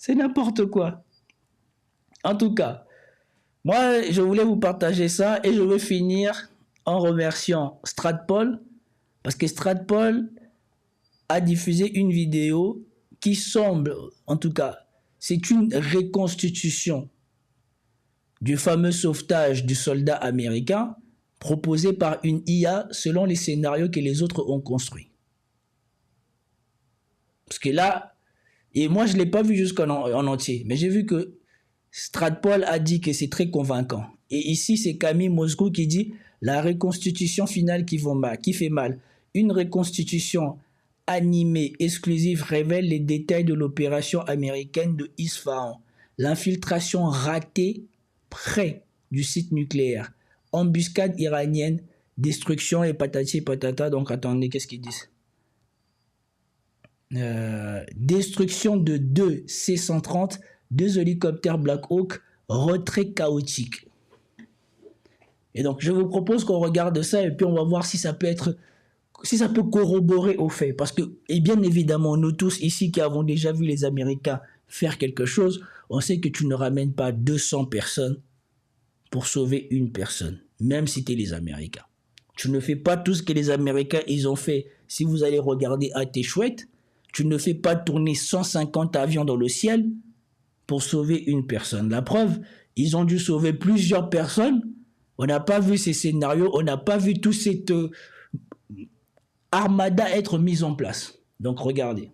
C'est n'importe quoi. En tout cas, moi, je voulais vous partager ça et je veux finir en remerciant Stratpol parce que Stratpol a diffusé une vidéo qui semble, en tout cas, c'est une reconstitution du fameux sauvetage du soldat américain proposé par une IA selon les scénarios que les autres ont construits. Parce que là, et moi je ne l'ai pas vu jusqu'en entier, mais j'ai vu que Stratpol a dit que c'est très convaincant. Et ici, c'est Camille Moscou qui dit la reconstitution finale qui fait mal. Une reconstitution animée exclusive révèle les détails de l'opération américaine de Isfahan. L'infiltration ratée près du site nucléaire. Embuscade iranienne, destruction et patati patata. Donc attendez, qu'est-ce qu'ils disent? Destruction de 2 C-130, 2 hélicoptères Black Hawk, retrait chaotique. Et donc je vous propose qu'on regarde ça et puis on va voir si ça peut corroborer au fait. Parce que, et bien évidemment, nous tous ici qui avons déjà vu les Américains faire quelque chose, on sait que tu ne ramènes pas 200 personnes pour sauver une personne, même si tu es les Américains. Tu ne fais pas tout ce que les Américains ils ont fait. Si vous allez regarder à tes chouettes, tu ne fais pas tourner 150 avions dans le ciel pour sauver une personne. La preuve, ils ont dû sauver plusieurs personnes. On n'a pas vu ces scénarios, on n'a pas vu toute cette armada être mise en place. Donc regardez.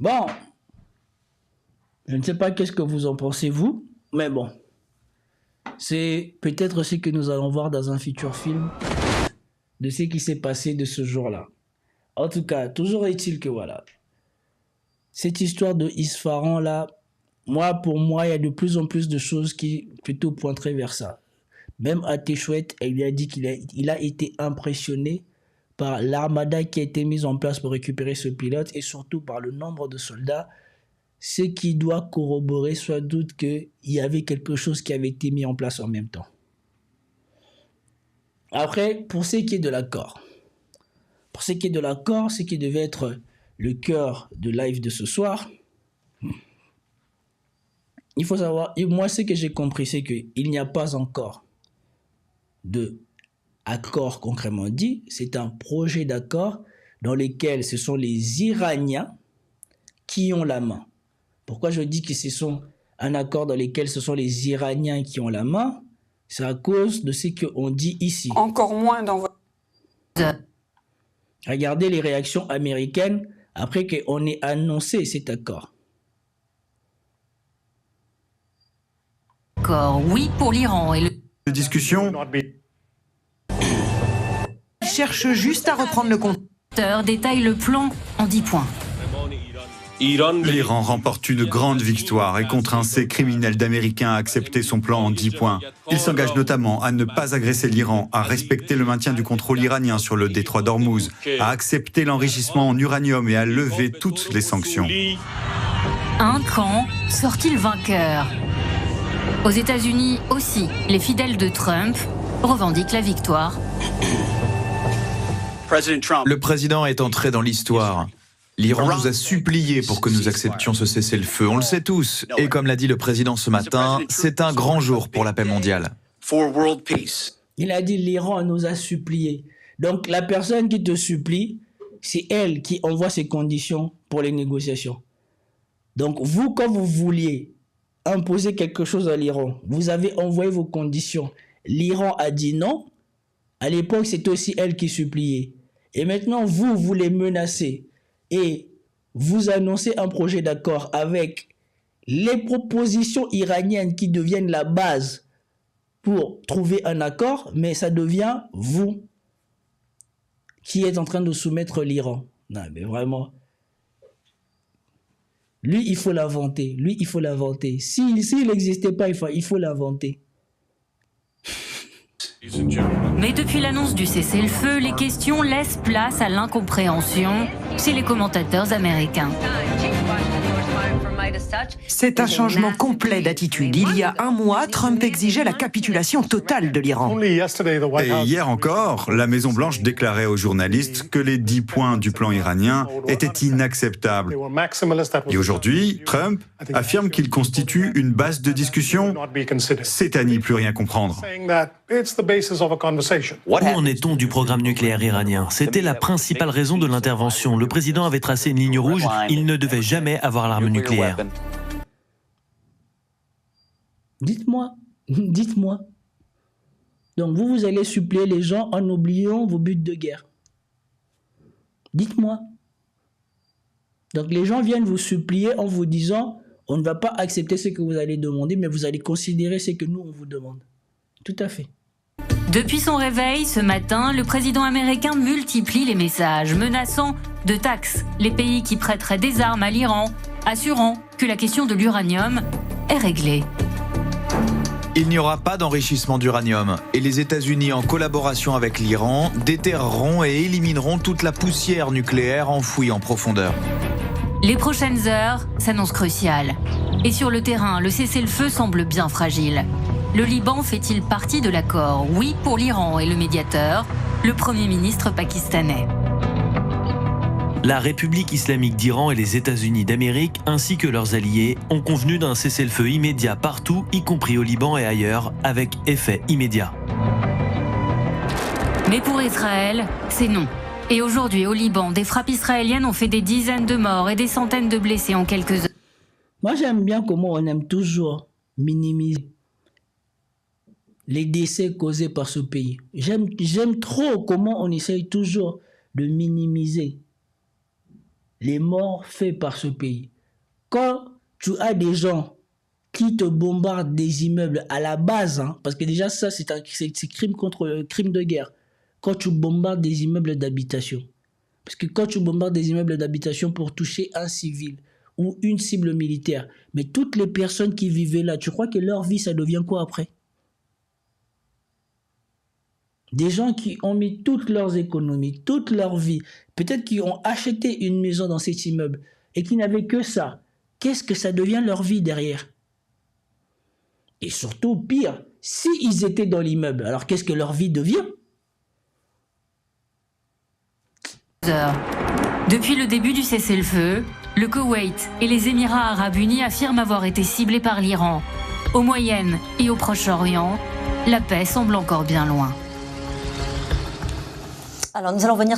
Bon, je ne sais pas qu'est-ce que vous en pensez vous, mais bon, c'est peut-être ce que nous allons voir dans un futur film de ce qui s'est passé de ce jour-là. En tout cas, toujours est-il que voilà, cette histoire de Isfahan là, pour moi, il y a de plus en plus de choses qui plutôt pointeraient vers ça. Même Ateshouet, elle lui a dit qu'il a été impressionné par l'armada qui a été mise en place pour récupérer ce pilote et surtout par le nombre de soldats, ce qui doit corroborer sans doute qu'il y avait quelque chose qui avait été mis en place en même temps. Après, pour ce qui est de l'accord, ce qui devait être le cœur de live de ce soir, il faut savoir, et moi ce que j'ai compris, c'est qu'il n'y a pas encore d'accord concrètement dit, c'est un projet d'accord dans lequel ce sont les Iraniens qui ont la main. Pourquoi je dis que ce sont un accord dans lequel ce sont les Iraniens qui ont la main? C'est à cause de ce qu'on dit ici. Encore moins dans votre... Regardez les réactions américaines après qu'on ait annoncé cet accord. D'accord, oui pour l'Iran et le... Discussion. Il cherche juste à reprendre le compte. Détaille le plan en 10 points. L'Iran remporte une grande victoire et contraint ses criminels d'Américains à accepter son plan en 10 points. Il s'engage notamment à ne pas agresser l'Iran, à respecter le maintien du contrôle iranien sur le détroit d'Ormuz, à accepter l'enrichissement en uranium et à lever toutes les sanctions. Un camp sort-il vainqueur? Aux États-Unis aussi, les fidèles de Trump revendiquent la victoire. Le président est entré dans l'histoire. L'Iran nous a supplié pour que nous acceptions ce cessez-le-feu. On le sait tous. Et comme l'a dit le président ce matin, c'est un grand jour pour la paix mondiale. Il a dit l'Iran nous a supplié. Donc la personne qui te supplie, c'est elle qui envoie ses conditions pour les négociations. Donc vous, quand vous vouliez imposer quelque chose à l'Iran, vous avez envoyé vos conditions. L'Iran a dit non. À l'époque, c'était aussi elle qui suppliait. Et maintenant, vous les menacez. Et vous annoncez un projet d'accord avec les propositions iraniennes qui deviennent la base pour trouver un accord, mais ça devient vous qui êtes en train de soumettre l'Iran. Non, mais vraiment. Lui, il faut l'inventer. S'il n'existait pas, il faut l'inventer. Mais depuis l'annonce du cessez-le-feu, les questions laissent place à l'incompréhension chez les commentateurs américains. C'est un changement complet d'attitude. Il y a un mois, Trump exigeait la capitulation totale de l'Iran. Et hier encore, la Maison-Blanche déclarait aux journalistes que les 10 points du plan iranien étaient inacceptables. Et aujourd'hui, Trump affirme qu'il constitue une base de discussion. C'est à n'y plus rien comprendre. Où en est-on du programme nucléaire iranien? C'était la principale raison de l'intervention. Le président avait tracé une ligne rouge, il ne devait jamais avoir l'arme nucléaire. Dites-moi. Donc vous allez supplier les gens en oubliant vos buts de guerre. Dites-moi. Donc les gens viennent vous supplier en vous disant, on ne va pas accepter ce que vous allez demander, mais vous allez considérer ce que nous on vous demande. Tout à fait. Depuis son réveil, ce matin, le président américain multiplie les messages, menaçant de taxes les pays qui prêteraient des armes à l'Iran, assurant que la question de l'uranium est réglée. Il n'y aura pas d'enrichissement d'uranium et les États-Unis, en collaboration avec l'Iran, déterreront et élimineront toute la poussière nucléaire enfouie en profondeur. Les prochaines heures s'annoncent cruciales. Et sur le terrain, le cessez-le-feu semble bien fragile. Le Liban fait-il partie de l'accord? Oui pour l'Iran et le médiateur, le Premier ministre pakistanais. La République islamique d'Iran et les États-Unis d'Amérique, ainsi que leurs alliés, ont convenu d'un cessez-le-feu immédiat partout, y compris au Liban et ailleurs, avec effet immédiat. Mais pour Israël, c'est non. Et aujourd'hui, au Liban, des frappes israéliennes ont fait des dizaines de morts et des centaines de blessés en quelques heures. Moi, j'aime bien comment on aime toujours minimiser les décès causés par ce pays. J'aime trop comment on essaye toujours de minimiser les morts faits par ce pays. Quand tu as des gens qui te bombardent des immeubles à la base, parce que déjà ça c'est crime de guerre, quand tu bombardes des immeubles d'habitation. Parce que quand tu bombardes des immeubles d'habitation pour toucher un civil ou une cible militaire, mais toutes les personnes qui vivaient là, tu crois que leur vie ça devient quoi après? Des gens qui ont mis toutes leurs économies, toute leur vie, peut-être qui ont acheté une maison dans cet immeuble et qui n'avaient que ça. Qu'est-ce que ça devient leur vie derrière? Et surtout, pire, s'ils étaient dans l'immeuble, alors qu'est-ce que leur vie devient? Depuis le début du cessez-le-feu, le Koweït et les Émirats arabes unis affirment avoir été ciblés par l'Iran. Au Moyen et au Proche-Orient, la paix semble encore bien loin. Alors nous allons venir